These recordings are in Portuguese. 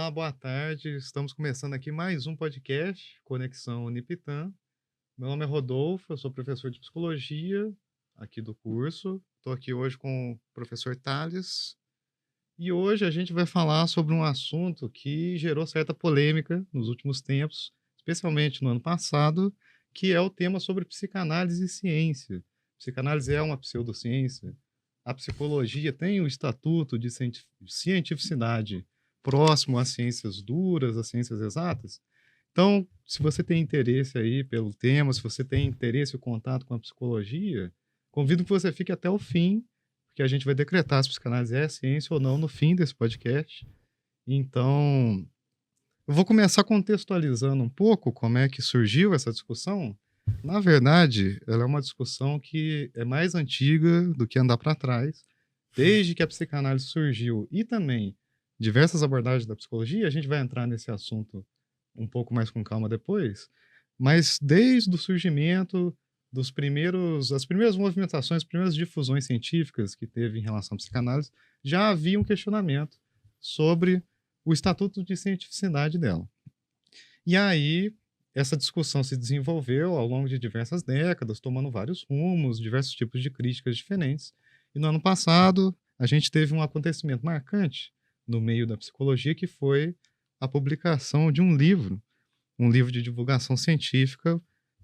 Olá, boa tarde. Estamos começando aqui mais um podcast, Conexão Unipitã. Meu nome é Rodolfo, eu sou professor de psicologia aqui do curso. Estou aqui hoje com o professor Thales. E hoje a gente vai falar sobre um assunto que gerou certa polêmica nos últimos tempos, especialmente no ano passado, que é o tema sobre psicanálise e ciência. Psicanálise é uma pseudociência. A psicologia tem o estatuto de cientificidade próximo às ciências duras, às ciências exatas. Então, se você tem interesse aí pelo tema, se você tem interesse e contato com a psicologia, convido que você fique até o fim, porque a gente vai decretar se psicanálise é ciência ou não no fim desse podcast. Então, eu vou começar contextualizando um pouco como é que surgiu essa discussão. Na verdade, ela é uma discussão que é mais antiga do que andar para trás. Desde que a psicanálise surgiu e também diversas abordagens da psicologia, a gente vai entrar nesse assunto um pouco mais com calma depois, mas desde o surgimento das primeiras movimentações, as primeiras difusões científicas que teve em relação à psicanálise, já havia um questionamento sobre o estatuto de cientificidade dela. E aí, essa discussão se desenvolveu ao longo de diversas décadas, tomando vários rumos, diversos tipos de críticas diferentes. E no ano passado, a gente teve um acontecimento marcante no meio da psicologia, que foi a publicação de um livro de divulgação científica,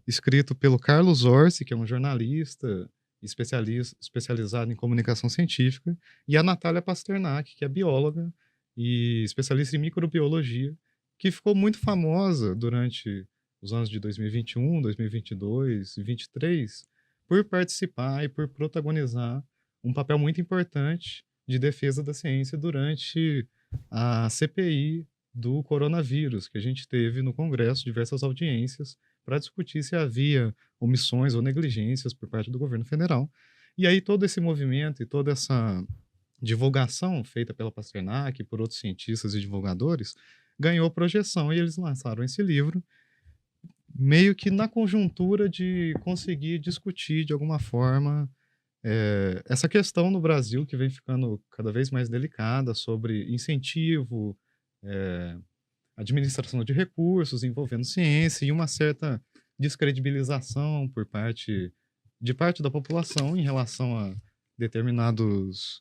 escrito pelo Carlos Orsi, que é um jornalista especializado em comunicação científica, e a Natália Pasternak, que é bióloga e especialista em microbiologia, que ficou muito famosa durante os anos de 2021, 2022 e 2023, por participar e por protagonizar um papel muito importante de defesa da ciência durante a CPI do coronavírus, que a gente teve no Congresso, diversas audiências, para discutir se havia omissões ou negligências por parte do governo federal. E aí todo esse movimento e toda essa divulgação feita pela Pasternak e por outros cientistas e divulgadores ganhou projeção e eles lançaram esse livro meio que na conjuntura de conseguir discutir de alguma forma essa questão no Brasil que vem ficando cada vez mais delicada sobre incentivo, eh, administração de recursos envolvendo ciência e uma certa descredibilização de parte da população determinados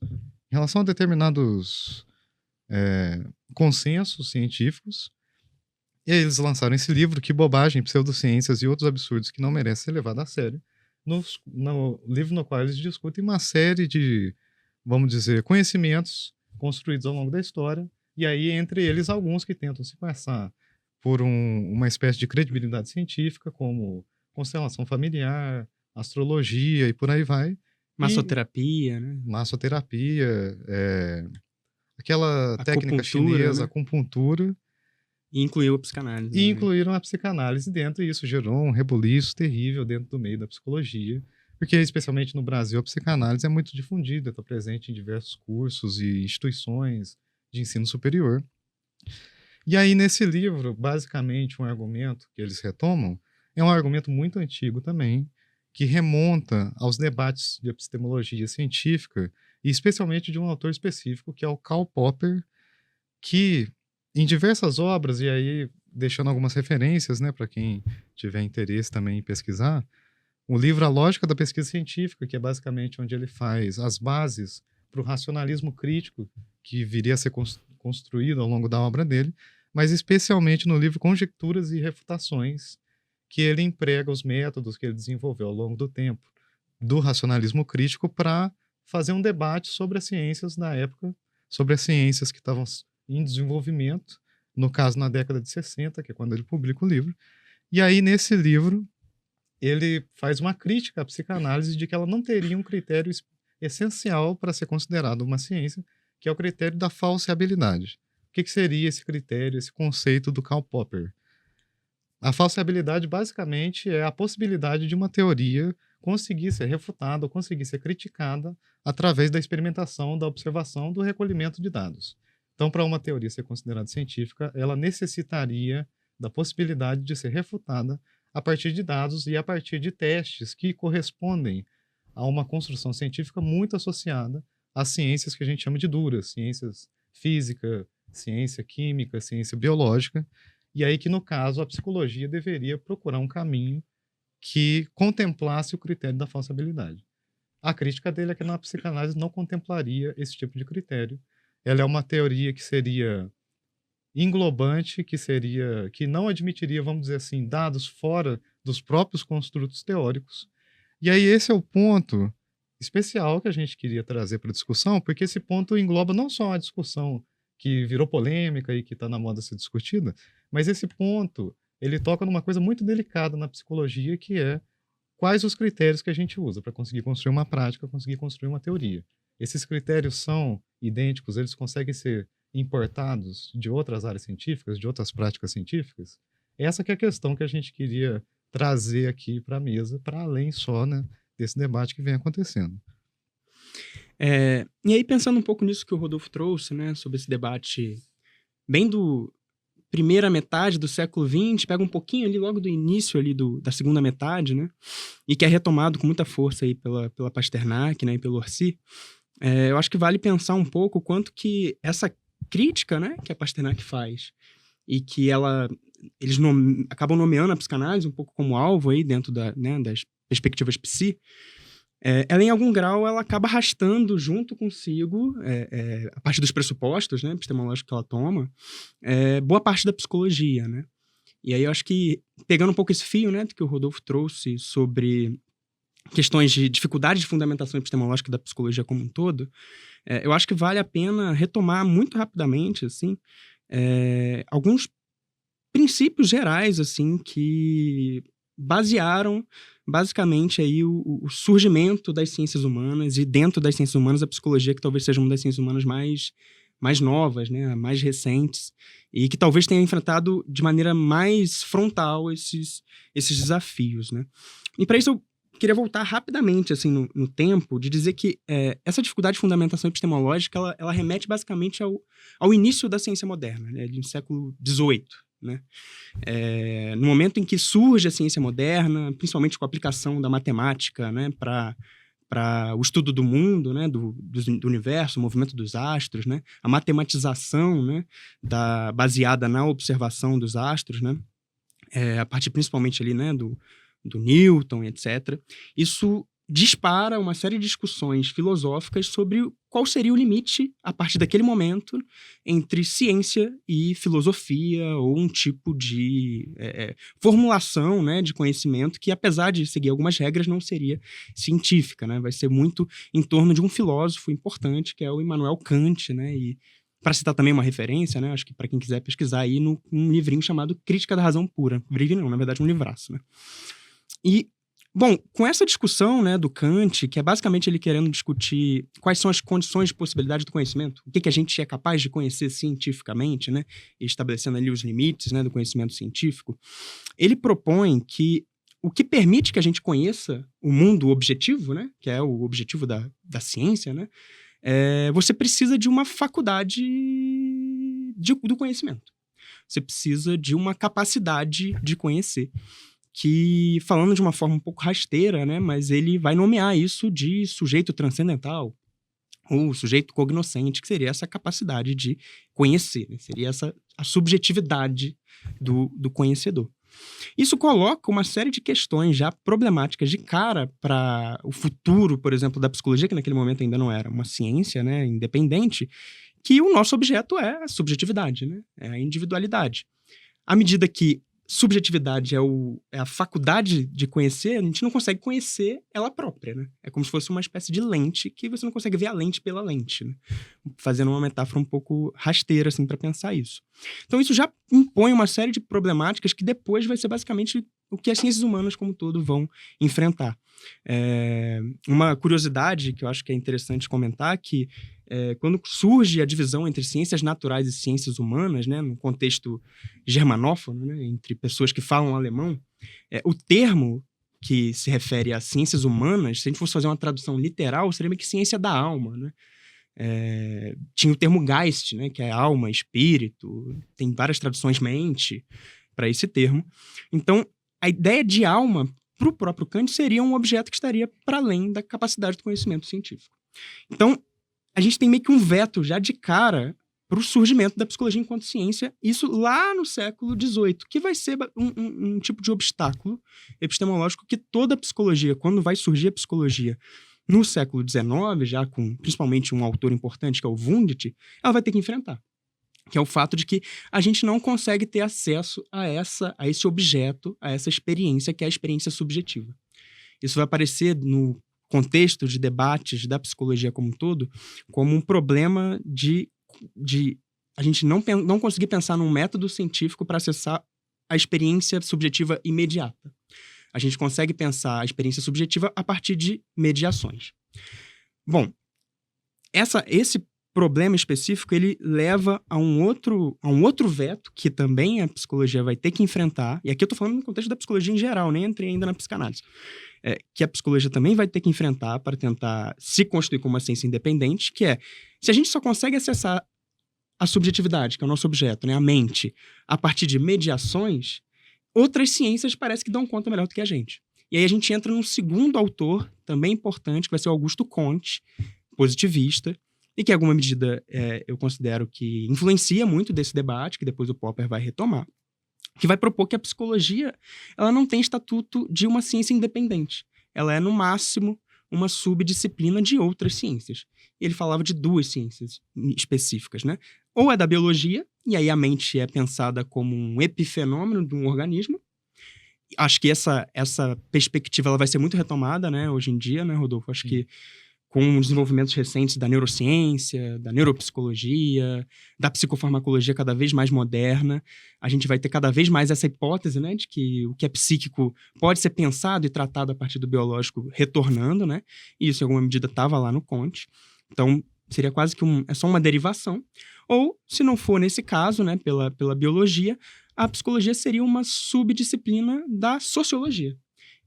em relação a determinados consensos científicos. E aí eles lançaram esse livro, Que Bobagem, Pseudociências e Outros Absurdos que Não Merecem Ser Levados a Sério, no livro no qual eles discutem uma série de, vamos dizer, conhecimentos construídos ao longo da história, e aí entre eles alguns que tentam se passar por uma espécie de credibilidade científica, como constelação familiar, astrologia e por aí vai, e Massoterapia, né? massoterapia, aquela técnica Acupuntura, chinesa, né? acupuntura, E incluiu a psicanálise e também. incluíram a psicanálise dentro, e isso gerou um rebuliço terrível dentro do meio da psicologia, porque, especialmente no Brasil, a psicanálise é muito difundida, está presente em diversos cursos e instituições de ensino superior. E aí, nesse livro, basicamente, um argumento que eles retomam é um argumento muito antigo também, que remonta aos debates de epistemologia científica, e especialmente de um autor específico, que é o Karl Popper, que em diversas obras, e aí deixando algumas referências, né, para quem tiver interesse também em pesquisar, o livro A Lógica da Pesquisa Científica, que é basicamente onde ele faz as bases para o racionalismo crítico que viria a ser construído ao longo da obra dele, mas especialmente no livro Conjecturas e Refutações, que ele emprega os métodos que ele desenvolveu ao longo do tempo do racionalismo crítico para fazer um debate sobre as ciências da época, sobre as ciências que estavam em desenvolvimento, no caso na década de 60, que é quando ele publica o livro. E aí, nesse livro, ele faz uma crítica à psicanálise de que ela não teria um critério essencial para ser considerada uma ciência, que é o critério da falseabilidade. O que seria esse critério, esse conceito do Karl Popper? A falseabilidade, basicamente, é a possibilidade de uma teoria conseguir ser refutada ou conseguir ser criticada através da experimentação, da observação, do recolhimento de dados. Então, para uma teoria ser considerada científica, ela necessitaria da possibilidade de ser refutada a partir de dados e a partir de testes que correspondem a uma construção científica muito associada às ciências que a gente chama de duras, ciências física, ciência química, ciência biológica, e aí que, no caso, a psicologia deveria procurar um caminho que contemplasse o critério da falsabilidade. A crítica dele é que na psicanálise não contemplaria esse tipo de critério. Ela é uma teoria que seria englobante, que não admitiria, vamos dizer assim, dados fora dos próprios construtos teóricos. E aí esse é o ponto especial que a gente queria trazer para a discussão, porque esse ponto engloba não só a discussão que virou polêmica e que está na moda ser discutida, mas esse ponto ele toca numa coisa muito delicada na psicologia, que é quais os critérios que a gente usa para conseguir construir uma prática, conseguir construir uma teoria. Esses critérios são idênticos, eles conseguem ser importados de outras áreas científicas, de outras práticas científicas? Essa que é a questão que a gente queria trazer aqui para a mesa, para além só, né, desse debate que vem acontecendo. E aí, pensando um pouco nisso que o Rodolfo trouxe, né, sobre esse debate bem do primeira metade do século XX, pega um pouquinho ali logo do início ali da segunda metade, né, e que é retomado com muita força aí pela Pasternak, né, e pelo Orsi, eu acho que vale pensar um pouco o quanto que essa crítica, né, que a Pasternak faz e que eles acabam nomeando a psicanálise um pouco como alvo aí dentro das perspectivas psi, ela, em algum grau, ela acaba arrastando junto consigo, a partir dos pressupostos, né, epistemológicos que ela toma, boa parte da psicologia, né? E aí eu acho que, pegando um pouco esse fio, né, que o Rodolfo trouxe sobre questões de dificuldade de fundamentação epistemológica da psicologia como um todo, eu acho que vale a pena retomar muito rapidamente, assim, alguns princípios gerais, assim, que basearam basicamente aí o surgimento das ciências humanas, e dentro das ciências humanas a psicologia, que talvez seja uma das ciências humanas mais novas, né, mais recentes, e que talvez tenha enfrentado de maneira mais frontal esses desafios, né. E para isso eu queria voltar rapidamente assim no tempo, de dizer que essa dificuldade de fundamentação epistemológica ela remete basicamente ao início da ciência moderna, né, no século XVIII, né? No momento em que surge a ciência moderna, principalmente com a aplicação da matemática, né, para o estudo do mundo, né, do universo, o movimento dos astros, né, a matematização, né, baseada na observação dos astros, né, a partir principalmente ali, né, do Newton, etc. Isso dispara uma série de discussões filosóficas sobre qual seria o limite, a partir daquele momento, entre ciência e filosofia, ou um tipo de formulação, né, de conhecimento que, apesar de seguir algumas regras, não seria científica, né? Vai ser muito em torno de um filósofo importante, que é o Immanuel Kant, né? E, para citar também uma referência, né, acho que para quem quiser pesquisar aí, num livrinho chamado Crítica da Razão Pura. Livrinho não, na verdade um livraço, né? E, bom, com essa discussão, né, do Kant, que é basicamente ele querendo discutir quais são as condições de possibilidade do conhecimento, o que a gente é capaz de conhecer cientificamente, né, e estabelecendo ali os limites, né, do conhecimento científico, ele propõe que o que permite que a gente conheça o mundo objetivo, né, que é o objetivo da ciência, né, você precisa de uma faculdade do conhecimento. Você precisa de uma capacidade de conhecer, que, falando de uma forma um pouco rasteira, né, mas ele vai nomear isso de sujeito transcendental, ou sujeito cognoscente, que seria essa capacidade de conhecer, né? Seria a subjetividade do conhecedor. Isso coloca uma série de questões já problemáticas de cara para o futuro, por exemplo, da psicologia, que naquele momento ainda não era uma ciência, né, independente, que o nosso objeto é a subjetividade, né, é a individualidade. À medida que subjetividade é a faculdade de conhecer, a gente não consegue conhecer ela própria, né? É como se fosse uma espécie de lente que você não consegue ver a lente pela lente, né? Fazendo uma metáfora um pouco rasteira, assim, para pensar isso. Então, isso já impõe uma série de problemáticas que depois vai ser basicamente o que as ciências humanas, como um todo, vão enfrentar. Uma curiosidade que eu acho que é interessante comentar, que quando surge a divisão entre ciências naturais e ciências humanas, né, no contexto germanófono, né, entre pessoas que falam alemão, o termo que se refere a ciências humanas, se a gente fosse fazer uma tradução literal, seria meio que ciência da alma, né? Tinha o termo Geist, né, que é alma, espírito, tem várias traduções mente para esse termo. Então, a ideia de alma, para o próprio Kant, seria um objeto que estaria para além da capacidade do conhecimento científico. Então, a gente tem meio que um veto já de cara para o surgimento da psicologia enquanto ciência, isso lá no século XVIII, que vai ser um tipo de obstáculo epistemológico que toda a psicologia, quando vai surgir a psicologia no século XIX, já com principalmente um autor importante, que é o Wundt, ela vai ter que enfrentar. Que é o fato de que a gente não consegue ter acesso a esse objeto, a essa experiência, que é a experiência subjetiva. Isso vai aparecer no contexto de debates da psicologia como um todo, como um problema de a gente não conseguir pensar num método científico para acessar a experiência subjetiva imediata. A gente consegue pensar a experiência subjetiva a partir de mediações. Bom, esse problema específico, ele leva a um outro veto que também a psicologia vai ter que enfrentar, e aqui eu estou falando no contexto da psicologia em geral, nem entrei ainda na psicanálise, que a psicologia também vai ter que enfrentar para tentar se constituir como uma ciência independente, que é, se a gente só consegue acessar a subjetividade, que é o nosso objeto, né, a mente, a partir de mediações, outras ciências parece que dão conta melhor do que a gente. E aí a gente entra num segundo autor, também importante, que vai ser o Augusto Comte, positivista, e que, em alguma medida, eu considero que influencia muito desse debate, que depois o Popper vai retomar, que vai propor que a psicologia ela não tem estatuto de uma ciência independente. Ela é, no máximo, uma subdisciplina de outras ciências. E ele falava de duas ciências específicas, né? Ou é da biologia, e aí a mente é pensada como um epifenômeno de um organismo. Acho que essa perspectiva ela vai ser muito retomada, né, hoje em dia, né, Rodolfo? Acho que com os desenvolvimentos recentes da neurociência, da neuropsicologia, da psicofarmacologia cada vez mais moderna, a gente vai ter cada vez mais essa hipótese, né, de que o que é psíquico pode ser pensado e tratado a partir do biológico retornando, né? E isso, em alguma medida, estava lá no Comte. Então, seria quase que é só uma derivação. Ou, se não for nesse caso, né, pela biologia, a psicologia seria uma subdisciplina da sociologia.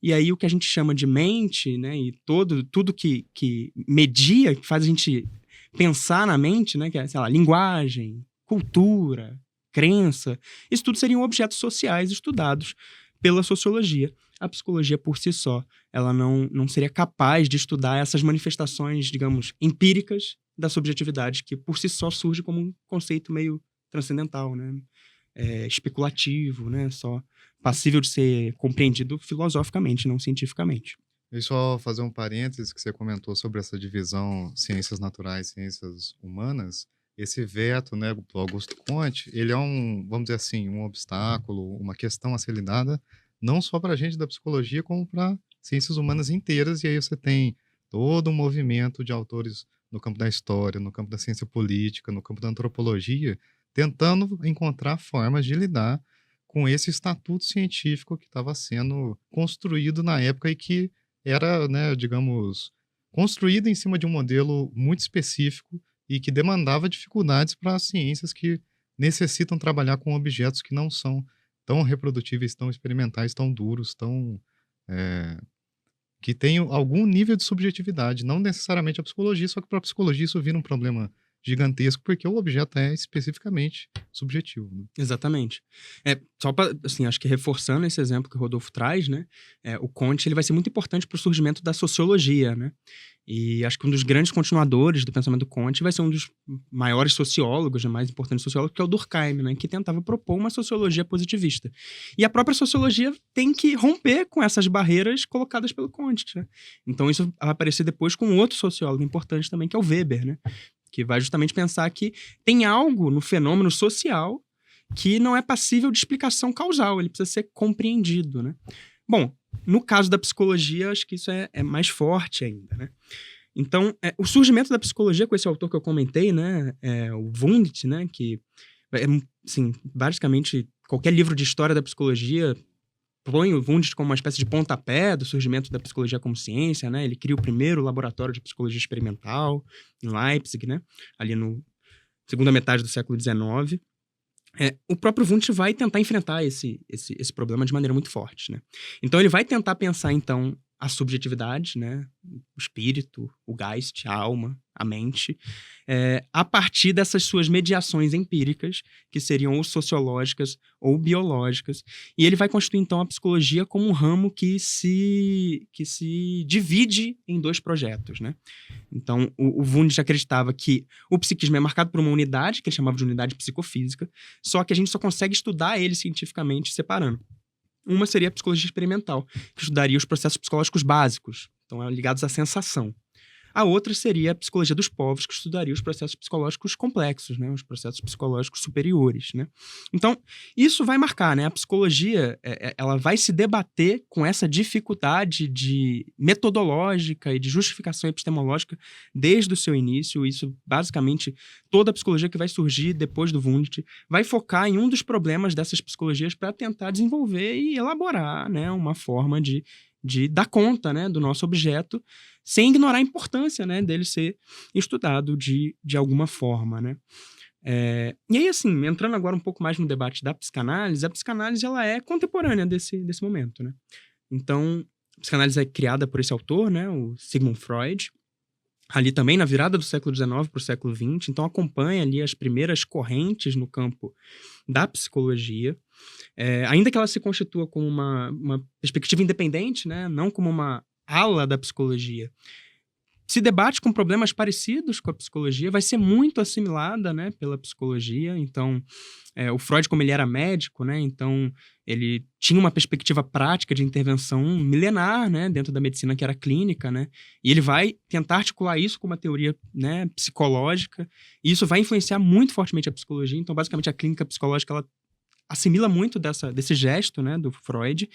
E aí o que a gente chama de mente, né, e tudo que media, que faz a gente pensar na mente, né, que é, sei lá, linguagem, cultura, crença, isso tudo seriam objetos sociais estudados pela sociologia. A psicologia por si só, ela não seria capaz de estudar essas manifestações, digamos, empíricas da subjetividade, que por si só surge como um conceito meio transcendental, né, especulativo, né, só passível de ser compreendido filosoficamente, não cientificamente. Deixa eu só fazer um parênteses que você comentou sobre essa divisão ciências naturais, ciências humanas. Esse veto, né, do Augusto Comte, ele é vamos dizer assim, um obstáculo, uma questão a ser lidada, não só para a gente da psicologia, como para ciências humanas inteiras. E aí você tem todo um movimento de autores no campo da história, no campo da ciência política, no campo da antropologia, tentando encontrar formas de lidar com esse estatuto científico que estava sendo construído na época e que era, né, digamos, construído em cima de um modelo muito específico e que demandava dificuldades para as ciências que necessitam trabalhar com objetos que não são tão reprodutíveis, tão experimentais, tão duros, que tenham algum nível de subjetividade. Não necessariamente a psicologia, só que para a psicologia isso vira um problema gigantesco, porque o objeto é especificamente subjetivo. Né? Exatamente. Só para, assim, acho que reforçando esse exemplo que o Rodolfo traz, né, o Comte ele vai ser muito importante para o surgimento da sociologia, né? E acho que um dos grandes continuadores do pensamento do Comte vai ser um dos maiores sociólogos, né, mais importantes sociólogos, que é o Durkheim, né, que tentava propor uma sociologia positivista. E a própria sociologia tem que romper com essas barreiras colocadas pelo Comte, né? Então isso vai aparecer depois com outro sociólogo importante também, que é o Weber, né? Que vai justamente pensar que tem algo no fenômeno social que não é passível de explicação causal, ele precisa ser compreendido, né? Bom, no caso da psicologia, acho que isso é mais forte ainda, né? Então, o surgimento da psicologia com esse autor que eu comentei, né, o Wundt, né, que, assim, basicamente, qualquer livro de história da psicologia põe o Wundt como uma espécie de pontapé do surgimento da psicologia como ciência, né? Ele cria o primeiro laboratório de psicologia experimental em Leipzig, né? Ali no segunda metade do século XIX. O próprio Wundt vai tentar enfrentar esse problema de maneira muito forte, né? Então ele vai tentar pensar, então, a subjetividade, né? O espírito, o Geist, a alma, a mente, a partir dessas suas mediações empíricas, que seriam ou sociológicas ou biológicas. E ele vai constituir, então, a psicologia como um ramo que se divide em 2 projetos, né? Então, o Wundt acreditava que o psiquismo é marcado por uma unidade, que ele chamava de unidade psicofísica, só que a gente só consegue estudar ele cientificamente separando. Uma seria a psicologia experimental, que estudaria os processos psicológicos básicos, então ligados à sensação. A outra seria a psicologia dos povos, que estudaria os processos psicológicos complexos, né? Os processos psicológicos superiores, né? Então, isso vai marcar, né? A psicologia, ela vai se debater com essa dificuldade metodológica e de justificação epistemológica desde o seu início. Isso, basicamente, toda a psicologia que vai surgir depois do Wundt vai focar em um dos problemas dessas psicologias para tentar desenvolver e elaborar, né, uma forma de dar conta, né, do nosso objeto, sem ignorar a importância, né, dele ser estudado de alguma forma, né. E aí, assim, entrando agora um pouco mais no debate da psicanálise, a psicanálise ela é contemporânea desse momento, né. Então, a psicanálise é criada por esse autor, né, o Sigmund Freud, ali também na virada do século XIX para o século XX, então acompanha ali as primeiras correntes no campo da psicologia, ainda que ela se constitua como uma perspectiva independente, né, não como uma ala da psicologia, se debate com problemas parecidos com a psicologia, vai ser muito assimilada, né, pela psicologia. Então, o Freud, como ele era médico, né, então ele tinha uma perspectiva prática de intervenção milenar, né, dentro da medicina que era clínica, né, e ele vai tentar articular isso com uma teoria, né, psicológica, e isso vai influenciar muito fortemente a psicologia. Então, basicamente, a clínica psicológica, ela assimila muito desse gesto, né, do Freud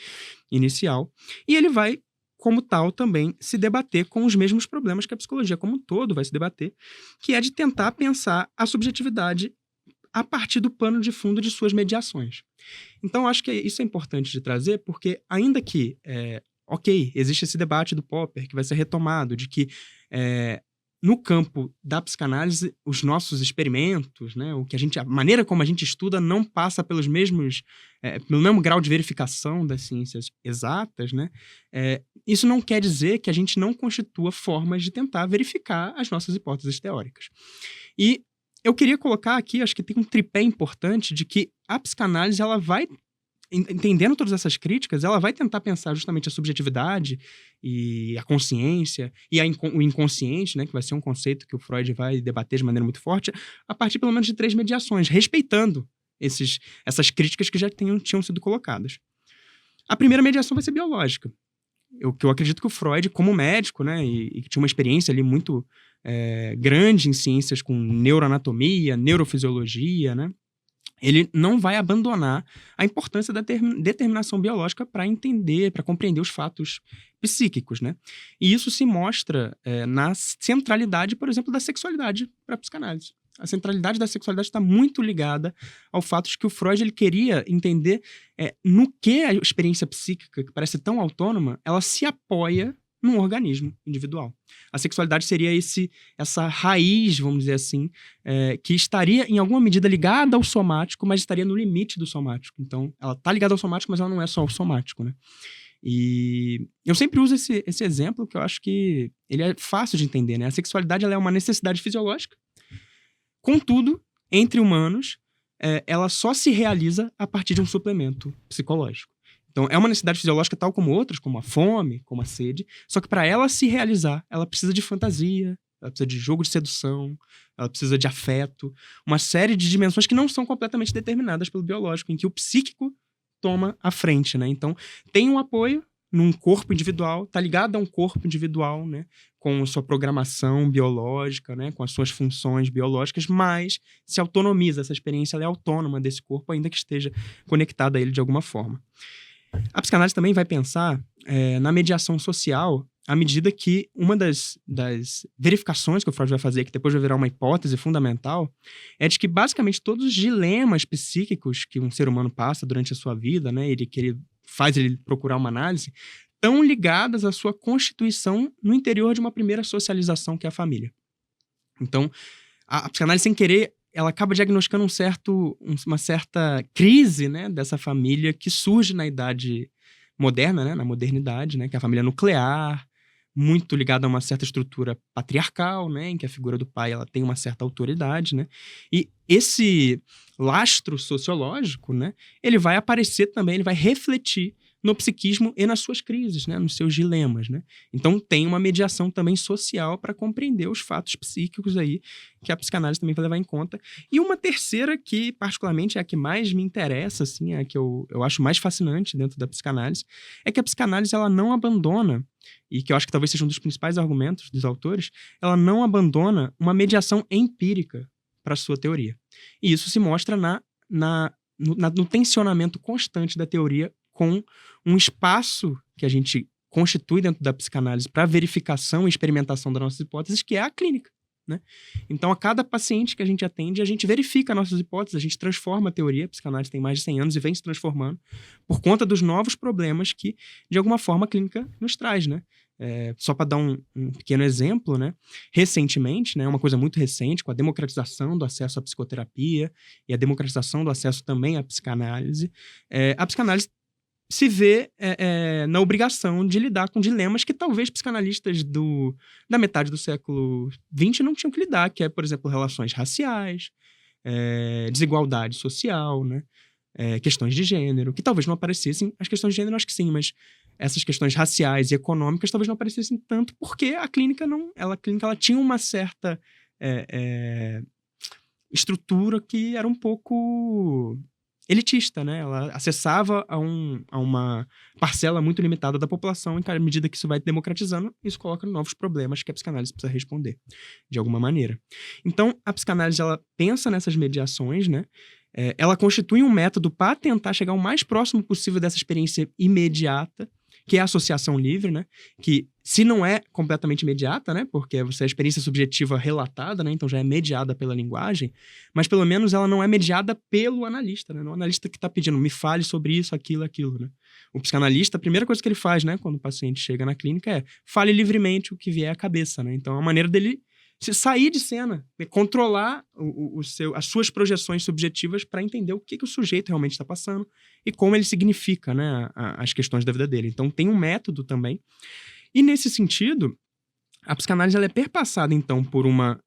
inicial, e ele vai, como tal, também se debater com os mesmos problemas que a psicologia como um todo vai se debater, que é de tentar pensar a subjetividade a partir do pano de fundo de suas mediações. Então, acho que isso é importante de trazer, porque ainda que, existe esse debate do Popper, que vai ser retomado, de que no campo da psicanálise, os nossos experimentos, né, a maneira como a gente estuda não passa pelo mesmo grau de verificação das ciências exatas, né? Isso não quer dizer que a gente não constitua formas de tentar verificar as nossas hipóteses teóricas. E eu queria colocar aqui, acho que tem um tripé importante de que a psicanálise, ela vai, entendendo todas essas críticas, ela vai tentar pensar justamente a subjetividade e a consciência e o inconsciente, né, que vai ser um conceito que o Freud vai debater de maneira muito forte, a partir pelo menos de 3 mediações, respeitando essas críticas que já tinham sido colocadas. A primeira mediação vai ser biológica. Eu acredito que o Freud, como médico, né, e que tinha uma experiência ali muito grande em ciências com neuroanatomia, neurofisiologia, né, ele não vai abandonar a importância da determinação biológica para entender, para compreender os fatos psíquicos, né? E isso se mostra na centralidade, por exemplo, da sexualidade para a psicanálise. A centralidade da sexualidade está muito ligada ao fato de que o Freud ele queria entender no que a experiência psíquica, que parece tão autônoma, ela se apoia num organismo individual. A sexualidade seria essa raiz, vamos dizer assim, que estaria em alguma medida ligada ao somático, mas estaria no limite do somático. Então, ela está ligada ao somático, mas ela não é só o somático, né? E eu sempre uso esse exemplo, que eu acho que ele é fácil de entender, né? A sexualidade ela é uma necessidade fisiológica, contudo, entre humanos, ela só se realiza a partir de um suplemento psicológico. Então, é uma necessidade fisiológica tal como outras, como a fome, como a sede, só que para ela se realizar, ela precisa de fantasia, ela precisa de jogo de sedução, ela precisa de afeto, uma série de dimensões que não são completamente determinadas pelo biológico, em que o psíquico toma a frente, né? Então, tem um apoio num corpo individual, tá ligado a um corpo individual, né? Com a sua programação biológica, né? Com as suas funções biológicas, mas se autonomiza, essa experiência ela é autônoma desse corpo, ainda que esteja conectada a ele de alguma forma. A psicanálise também vai pensar na mediação social à medida que uma das verificações que o Freud vai fazer, que depois vai virar uma hipótese fundamental, é de que basicamente todos os dilemas psíquicos que um ser humano passa durante a sua vida, né, que ele faz ele procurar uma análise, estão ligadas à sua constituição no interior de uma primeira socialização, que é a família. Então, a psicanálise, sem querer, ela acaba diagnosticando uma certa crise, né, dessa família que surge na idade moderna, né? Na modernidade, né? Que é a família nuclear, muito ligada a uma certa estrutura patriarcal, né? Em que a figura do pai ela tem uma certa autoridade, né? E esse lastro sociológico, né? Ele vai aparecer também, ele vai refletir no psiquismo e nas suas crises, né? Nos seus dilemas, né? Então tem uma mediação também social para compreender os fatos psíquicos aí que a psicanálise também vai levar em conta. E uma terceira que, particularmente, é a que mais me interessa, assim, é a que eu acho mais fascinante dentro da psicanálise, é que a psicanálise ela não abandona, e que eu acho que talvez seja um dos principais argumentos dos autores, ela não abandona uma mediação empírica para a sua teoria. E isso se mostra no tensionamento constante da teoria com um espaço que a gente constitui dentro da psicanálise para verificação e experimentação das nossas hipóteses, que é a clínica, né? Então, a cada paciente que a gente atende, a gente verifica nossas hipóteses, a gente transforma a teoria. A psicanálise tem mais de 100 anos e vem se transformando por conta dos novos problemas que, de alguma forma, a clínica nos traz, né? Só para dar um pequeno exemplo, né? Recentemente, né, uma coisa muito recente, com a democratização do acesso à psicoterapia e a democratização do acesso também à psicanálise, a psicanálise se vê na obrigação de lidar com dilemas que talvez psicanalistas da metade do século XX não tinham que lidar, que é, por exemplo, relações raciais, desigualdade social, né? Questões de gênero, que talvez não aparecessem. As questões de gênero, acho que sim, mas essas questões raciais e econômicas talvez não aparecessem tanto porque a clínica ela tinha uma certa estrutura que era um pouco elitista, né? Ela acessava a uma parcela muito limitada da população, e à medida que isso vai democratizando, isso coloca novos problemas que a psicanálise precisa responder, de alguma maneira. Então, a psicanálise, ela pensa nessas mediações, né? Ela constitui um método para tentar chegar o mais próximo possível dessa experiência imediata, que é a associação livre, né? Que, se não é completamente imediata, né? Porque você é a experiência subjetiva relatada, né? Então já é mediada pela linguagem, mas pelo menos ela não é mediada pelo analista, né? Não é o analista que está pedindo, me fale sobre isso, aquilo, né? O psicanalista, a primeira coisa que ele faz, né? Quando o paciente chega na clínica é fale livremente o que vier à cabeça, né? Então é uma maneira dele sair de cena, controlar as suas projeções subjetivas para entender o que o sujeito realmente está passando e como ele significa, né, as questões da vida dele. Então tem um método também. E nesse sentido, a psicanálise ela é perpassada, então, por um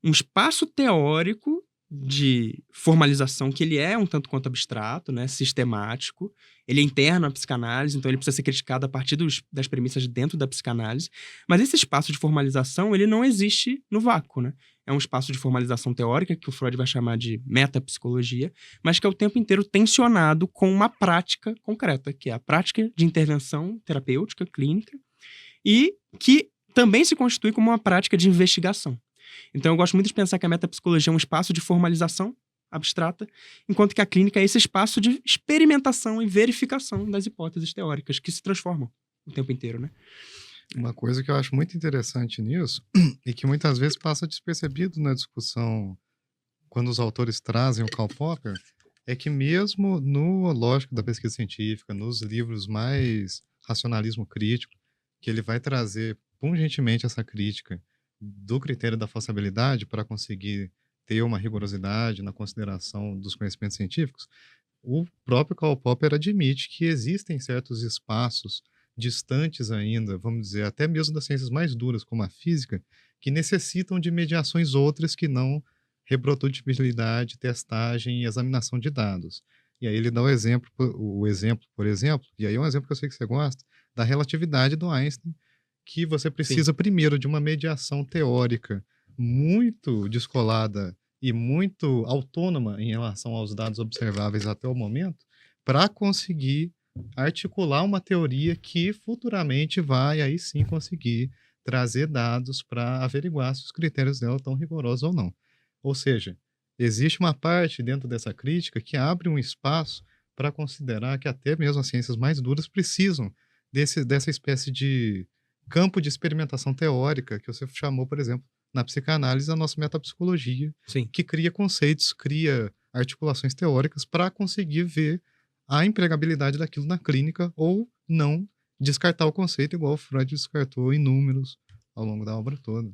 espaço teórico de formalização que ele é um tanto quanto abstrato, né, sistemático. Ele é interno à psicanálise, então ele precisa ser criticado a partir das premissas dentro da psicanálise. Mas esse espaço de formalização, ele não existe no vácuo, né? É um espaço de formalização teórica, que o Freud vai chamar de metapsicologia, mas que é o tempo inteiro tensionado com uma prática concreta, que é a prática de intervenção terapêutica, clínica, e que também se constitui como uma prática de investigação. Então eu gosto muito de pensar que a metapsicologia é um espaço de formalização abstrata, enquanto que a clínica é esse espaço de experimentação e verificação das hipóteses teóricas que se transformam o tempo inteiro, né? Uma coisa que eu acho muito interessante nisso, e que muitas vezes passa despercebido na discussão quando os autores trazem o Karl Popper, é que mesmo no lógico da pesquisa científica, nos livros mais racionalismo crítico, que ele vai trazer pungentemente essa crítica do critério da falsibilidade para conseguir ter uma rigorosidade na consideração dos conhecimentos científicos, o próprio Karl Popper admite que existem certos espaços distantes ainda, vamos dizer, até mesmo das ciências mais duras, como a física, que necessitam de mediações outras que não reprodutibilidade, testagem e examinação de dados. E aí ele dá o exemplo, por exemplo, e aí é um exemplo que eu sei que você gosta, da relatividade do Einstein, que você precisa primeiro de uma mediação teórica muito descolada e muito autônoma em relação aos dados observáveis até o momento, para conseguir articular uma teoria que futuramente vai aí sim conseguir trazer dados para averiguar se os critérios dela estão rigorosos ou não. Ou seja, existe uma parte dentro dessa crítica que abre um espaço para considerar que até mesmo as ciências mais duras precisam dessa espécie de campo de experimentação teórica que você chamou, por exemplo, na psicanálise, a nossa metapsicologia, Sim. que cria conceitos, cria articulações teóricas para conseguir ver a empregabilidade daquilo na clínica ou não descartar o conceito, igual o Freud descartou inúmeros ao longo da obra toda.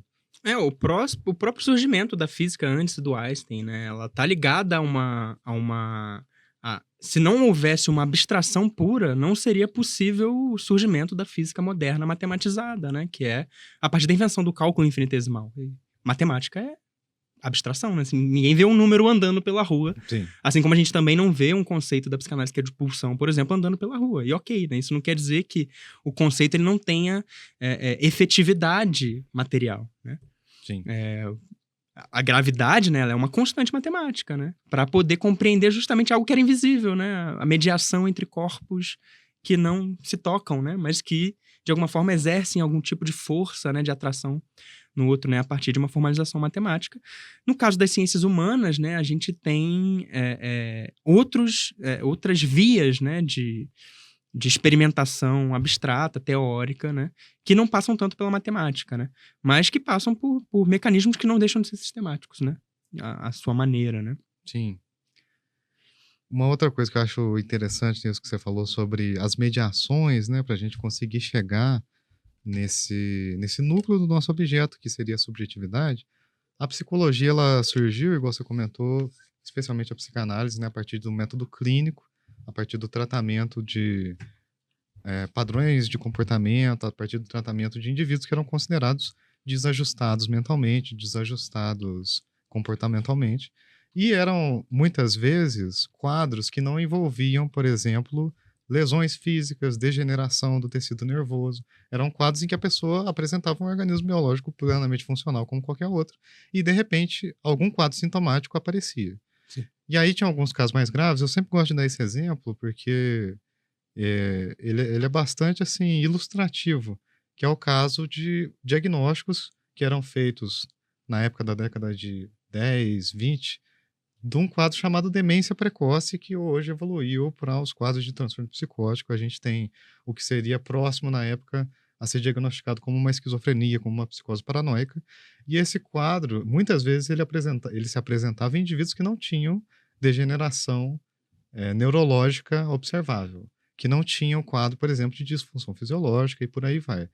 O próprio surgimento da física antes do Einstein, né? Ela tá ligada a uma se não houvesse uma abstração pura, não seria possível o surgimento da física moderna matematizada, né? Que é a partir da invenção do cálculo infinitesimal. E matemática é abstração, né? Assim, ninguém vê um número andando pela rua, Sim. assim como a gente também não vê um conceito da psicanálise que é de pulsão, por exemplo, andando pela rua. E ok, né? Isso não quer dizer que o conceito ele não tenha efetividade material, né? Sim. A gravidade, né, ela é uma constante matemática, né? Para poder compreender justamente algo que era invisível, né? A mediação entre corpos que não se tocam, né? Mas que, de alguma forma, exercem algum tipo de força, né? De atração no outro, né? A partir de uma formalização matemática. No caso das ciências humanas, né? A gente tem outras vias, né? De experimentação abstrata, teórica, né? Que não passam tanto pela matemática, né? Mas que passam por mecanismos que não deixam de ser sistemáticos, né? A sua maneira, né? Sim. Uma outra coisa que eu acho interessante nisso que você falou sobre as mediações, né, para a gente conseguir chegar nesse núcleo do nosso objeto, que seria a subjetividade. A psicologia, ela surgiu, igual você comentou, especialmente a psicanálise, né, a partir do método clínico, a partir do tratamento de padrões de comportamento, a partir do tratamento de indivíduos que eram considerados desajustados mentalmente, desajustados comportamentalmente. E eram, muitas vezes, quadros que não envolviam, por exemplo, lesões físicas, degeneração do tecido nervoso. Eram quadros em que a pessoa apresentava um organismo biológico plenamente funcional como qualquer outro, e, de repente, algum quadro sintomático aparecia. Sim. E aí tinha alguns casos mais graves. Eu sempre gosto de dar esse exemplo, porque ele é bastante assim ilustrativo, que é o caso de diagnósticos que eram feitos na época da década de 10, 20, de um quadro chamado demência precoce, que hoje evoluiu para os quadros de transtorno psicótico. A gente tem o que seria próximo na época a ser diagnosticado como uma esquizofrenia, como uma psicose paranoica. E esse quadro, muitas vezes, ele se apresentava em indivíduos que não tinham degeneração neurológica observável, que não tinham quadro, por exemplo, de disfunção fisiológica e por aí vai.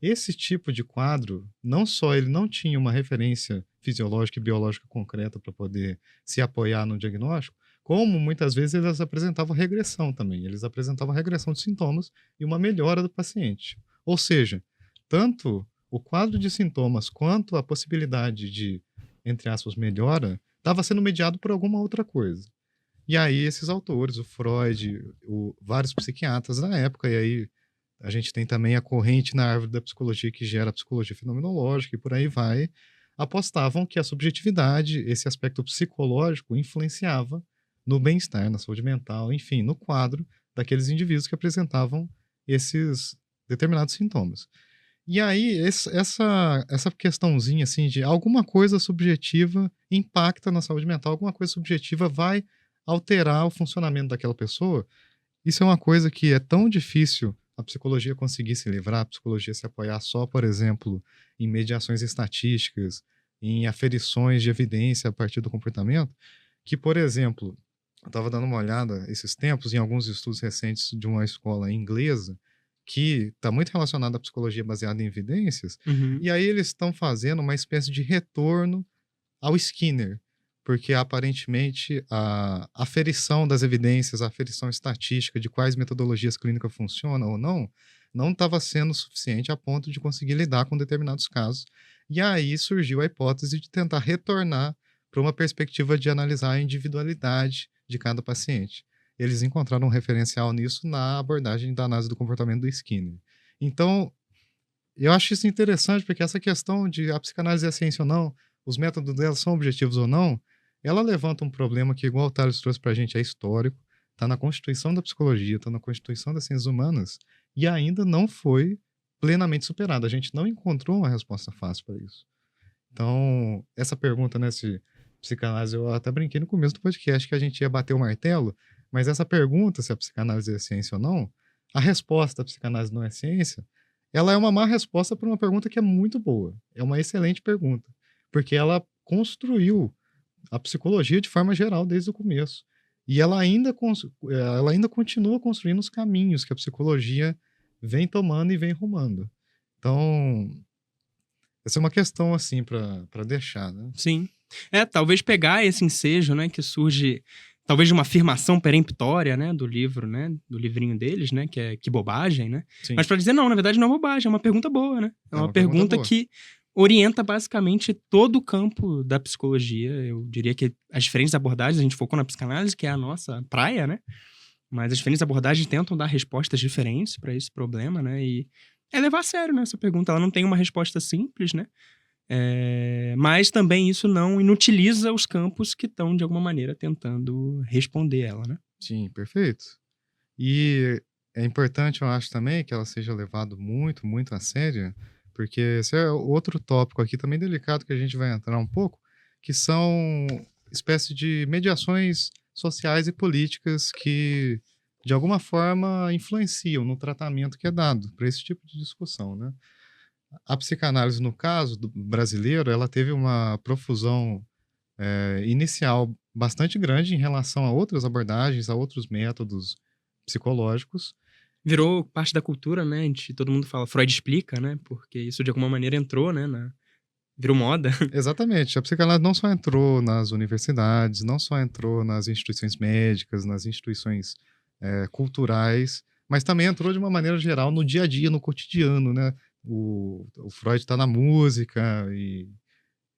Esse tipo de quadro, não só ele não tinha uma referência fisiológica e biológica concreta para poder se apoiar no diagnóstico, como muitas vezes eles apresentavam regressão também. Eles apresentavam regressão de sintomas e uma melhora do paciente. Ou seja, tanto o quadro de sintomas quanto a possibilidade de, entre aspas, melhora, estava sendo mediado por alguma outra coisa. E aí esses autores, o Freud, vários psiquiatras da época, e aí a gente tem também a corrente na árvore da psicologia que gera a psicologia fenomenológica e por aí vai, apostavam que a subjetividade, esse aspecto psicológico, influenciava no bem-estar, na saúde mental, enfim, no quadro daqueles indivíduos que apresentavam esses determinados sintomas. E aí, essa questãozinha assim de alguma coisa subjetiva impacta na saúde mental, alguma coisa subjetiva vai alterar o funcionamento daquela pessoa. Isso é uma coisa que é tão difícil a psicologia conseguir se livrar, a psicologia se apoiar só, por exemplo, em mediações estatísticas, em aferições de evidência a partir do comportamento, que, por exemplo, eu estava dando uma olhada esses tempos em alguns estudos recentes de uma escola inglesa que está muito relacionada à psicologia baseada em evidências, Uhum. e aí eles estão fazendo uma espécie de retorno ao Skinner, porque aparentemente a aferição das evidências, a aferição estatística de quais metodologias clínicas funcionam ou não estava sendo suficiente a ponto de conseguir lidar com determinados casos. E aí surgiu a hipótese de tentar retornar para uma perspectiva de analisar a individualidade de cada paciente. Eles encontraram um referencial nisso na abordagem da análise do comportamento do Skinner. Então, eu acho isso interessante, porque essa questão de a psicanálise é ciência ou não, os métodos dela são objetivos ou não, ela levanta um problema que, igual o Tales trouxe pra gente, é histórico, está na Constituição da Psicologia, está na Constituição das Ciências Humanas, e ainda não foi plenamente superado. A gente não encontrou uma resposta fácil para isso. Então, essa pergunta, né, se psicanálise, eu até brinquei no começo do podcast que a gente ia bater o martelo, mas essa pergunta, se a psicanálise é ciência ou não, a resposta da psicanálise não é ciência, ela é uma má resposta para uma pergunta que é muito boa. É uma excelente pergunta, porque ela construiu a psicologia de forma geral desde o começo. E ela ainda continua construindo os caminhos que a psicologia vem tomando e vem rumando. Então, essa é uma questão, assim, para deixar, né? Sim. Talvez pegar esse ensejo, né, que surge talvez de uma afirmação peremptória, né, do livro, né, do livrinho deles, né, que é que bobagem, né? Sim, Mas pra dizer não, na verdade não é bobagem, é uma pergunta boa, né? É é uma uma pergunta pergunta boa. que orienta basicamente todo o campo da psicologia. Eu diria que as diferentes abordagens, a gente focou na psicanálise, que é a nossa praia, né? Mas as diferentes abordagens tentam dar respostas diferentes para esse problema, né? E é levar a sério, né, essa pergunta. Ela não tem uma resposta simples, né? Mas também isso não inutiliza os campos que estão, de alguma maneira, tentando responder ela, né? Sim, perfeito. E é importante, eu acho também, que ela seja levada muito, muito a sério, porque esse é outro tópico aqui também delicado que a gente vai entrar um pouco, que são espécie de mediações sociais e políticas que, de alguma forma, influenciam no tratamento que é dado para esse tipo de discussão, né? A psicanálise, no caso do brasileiro, ela teve uma profusão inicial bastante grande em relação a outras abordagens, a outros métodos psicológicos. Virou parte da cultura, né? Todo mundo fala, Freud explica, né? Porque isso de alguma maneira entrou, né? Virou moda. Exatamente, a psicanálise não só entrou nas universidades, não só entrou nas instituições médicas, nas instituições culturais, mas também entrou de uma maneira geral no dia a dia, no cotidiano, né? O Freud está na música e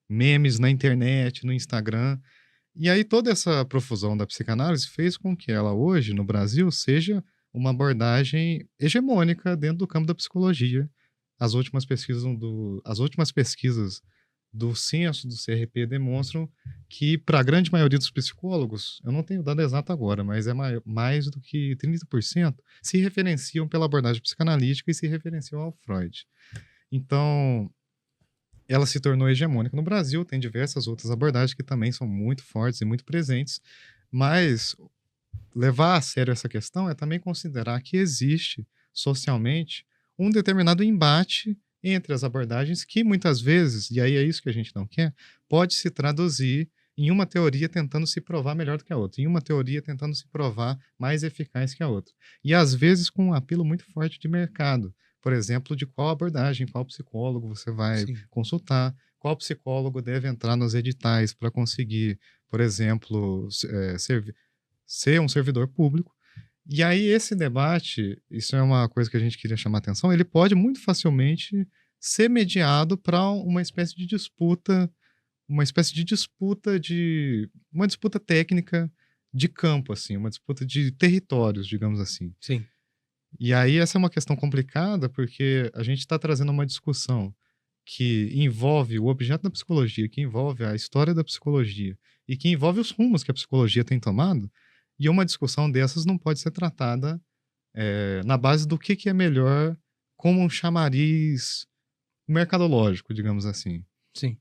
memes na internet, no Instagram. E aí toda essa profusão da psicanálise fez com que ela hoje, no Brasil, seja uma abordagem hegemônica dentro do campo da psicologia. As últimas pesquisas do censo do CRP demonstram que, para a grande maioria dos psicólogos, eu não tenho o dado exato agora, mas é mais do que 30% se referenciam pela abordagem psicanalítica e se referenciam ao Freud. Então, ela se tornou hegemônica no Brasil, tem diversas outras abordagens que também são muito fortes e muito presentes, mas levar a sério essa questão é também considerar que existe socialmente um determinado embate entre as abordagens que muitas vezes, e aí é isso que a gente não quer, pode se traduzir em uma teoria tentando se provar melhor do que a outra, em uma teoria tentando se provar mais eficaz que a outra. E às vezes com um apelo muito forte de mercado, por exemplo, de qual abordagem, qual psicólogo você vai Sim. consultar, qual psicólogo deve entrar nos editais para conseguir, por exemplo, ser um servidor público. E aí esse debate, isso é uma coisa que a gente queria chamar a atenção, ele pode muito facilmente ser mediado para uma disputa técnica de campo, assim, uma disputa de territórios, digamos assim. Sim. E aí essa é uma questão complicada porque a gente está trazendo uma discussão que envolve o objeto da psicologia, que envolve a história da psicologia e que envolve os rumos que a psicologia tem tomado, e uma discussão dessas não pode ser tratada na base do que é melhor como um chamariz mercadológico, digamos assim. Sim.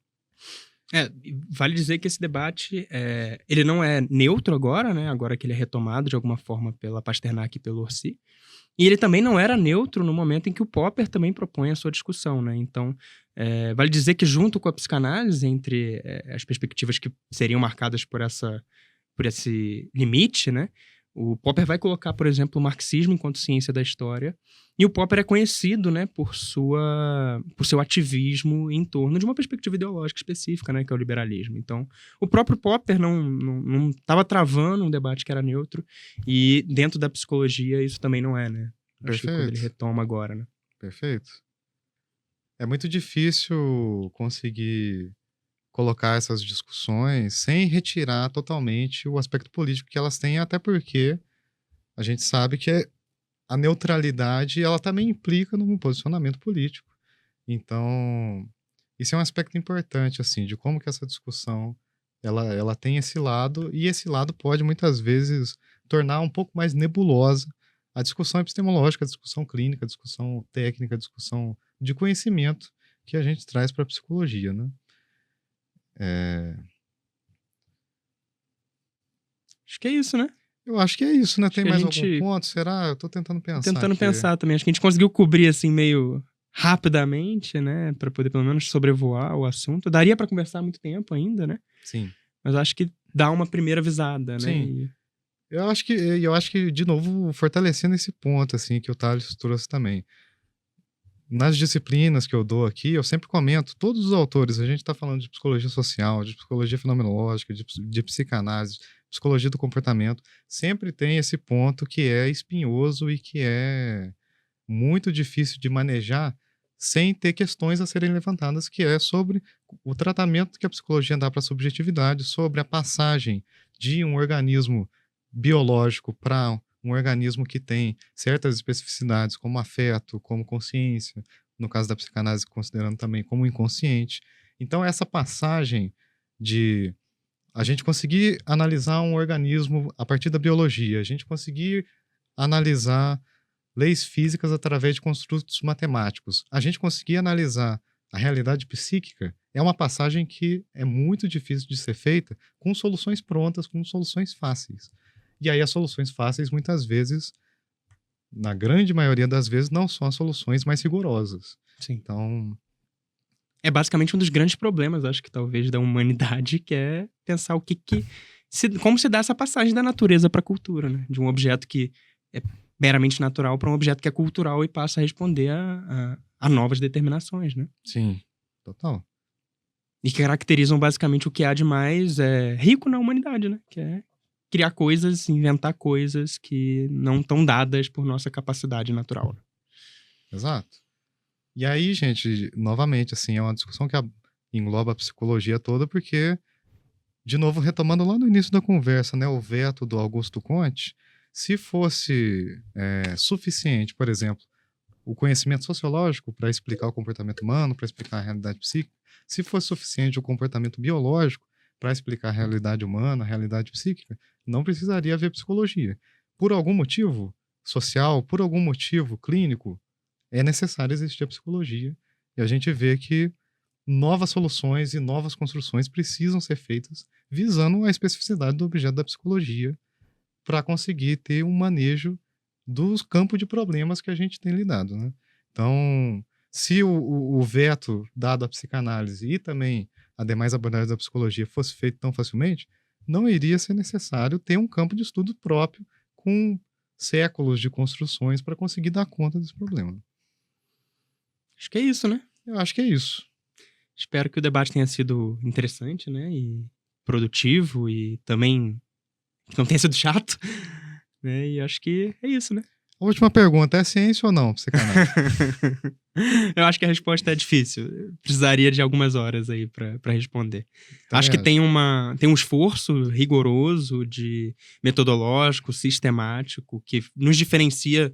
Vale dizer que esse debate, ele não é neutro agora, né? Agora que ele é retomado de alguma forma pela Pasternak e pelo Orsi. E ele também não era neutro no momento em que o Popper também propõe a sua discussão, né? Então, vale dizer que junto com a psicanálise, entre as perspectivas que seriam marcadas por esse limite, né? O Popper vai colocar, por exemplo, o marxismo enquanto ciência da história. E o Popper é conhecido, né, por seu ativismo em torno de uma perspectiva ideológica específica, né, que é o liberalismo. Então, o próprio Popper não estava travando um debate que era neutro. E dentro da psicologia isso também não é, né? Acho que quando ele retoma agora, né? Perfeito. É muito difícil conseguir colocar essas discussões sem retirar totalmente o aspecto político que elas têm, até porque a gente sabe que a neutralidade ela também implica num posicionamento político. Então, isso é um aspecto importante, assim, de como que essa discussão ela tem esse lado, e esse lado pode muitas vezes tornar um pouco mais nebulosa a discussão epistemológica, a discussão clínica, a discussão técnica, a discussão de conhecimento que a gente traz para a psicologia, né? Acho que é isso, né? Eu acho que é isso, né? Acho Tem que a mais algum gente... ponto? Será? Eu tô tentando pensar Tentando aqui. pensar também. Acho que a gente conseguiu cobrir, assim, meio rapidamente, né? Pra poder, pelo menos, sobrevoar o assunto. Daria pra conversar muito tempo ainda, né? Sim. Mas acho que dá uma primeira visada, né? Sim. Eu acho que, de novo, fortalecendo esse ponto, assim, que o Thales trouxe também. Nas disciplinas que eu dou aqui, eu sempre comento, todos os autores, a gente está falando de psicologia social, de psicologia fenomenológica, de psicanálise, psicologia do comportamento, sempre tem esse ponto que é espinhoso e que é muito difícil de manejar sem ter questões a serem levantadas, que é sobre o tratamento que a psicologia dá para a subjetividade, sobre a passagem de um organismo biológico para um organismo que tem certas especificidades, como afeto, como consciência, no caso da psicanálise, considerando também como inconsciente. Então, essa passagem de a gente conseguir analisar um organismo a partir da biologia, a gente conseguir analisar leis físicas através de construtos matemáticos, a gente conseguir analisar a realidade psíquica, é uma passagem que é muito difícil de ser feita com soluções prontas, com soluções fáceis. E aí as soluções fáceis, muitas vezes, na grande maioria das vezes, não são as soluções mais rigorosas. Sim. Então, É basicamente um dos grandes problemas, acho que talvez, da humanidade, que é pensar como se dá essa passagem da natureza para a cultura, né? De um objeto que é meramente natural para um objeto que é cultural e passa a responder a novas determinações, né? sim, total. E que caracterizam basicamente o que há de mais rico na humanidade, né? Que é criar coisas, inventar coisas que não estão dadas por nossa capacidade natural. Exato. E aí, gente, novamente, assim, é uma discussão que engloba a psicologia toda, porque, de novo, retomando lá no início da conversa, né, o veto do Augusto Comte, se fosse suficiente, por exemplo, o conhecimento sociológico para explicar o comportamento humano, para explicar a realidade psíquica, se fosse suficiente o comportamento biológico para explicar a realidade humana, a realidade psíquica, não precisaria haver psicologia. Por algum motivo social, por algum motivo clínico, é necessário existir a psicologia. E a gente vê que novas soluções e novas construções precisam ser feitas visando a especificidade do objeto da psicologia para conseguir ter um manejo dos campos de problemas que a gente tem lidado, né? Então, se o veto dado à psicanálise e também a demais abordagens da psicologia fosse feito tão facilmente, não iria ser necessário ter um campo de estudo próprio com séculos de construções para conseguir dar conta desse problema. Acho que é isso, né? Eu acho que é isso. Espero que o debate tenha sido interessante, né? E produtivo e também que não tenha sido chato, né? E acho que é isso, né? A última pergunta, é ciência ou não, psicanálise? Eu acho que a resposta é difícil. Eu precisaria de algumas horas aí pra responder. Também Acho que acho. tem um esforço rigoroso, metodológico, sistemático, que nos diferencia,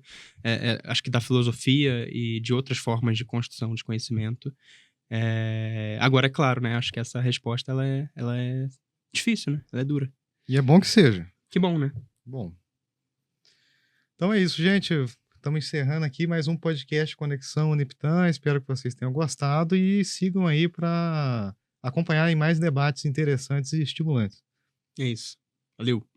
acho que da filosofia e de outras formas de construção de conhecimento. Agora, é claro, né? Acho que essa resposta ela é difícil, né? Ela é dura. E é bom que seja. Que bom, né? Bom. Então é isso, gente. Estamos encerrando aqui mais um podcast Conexão Uniptan. Espero que vocês tenham gostado e sigam aí para acompanharem mais debates interessantes e estimulantes. É isso. Valeu.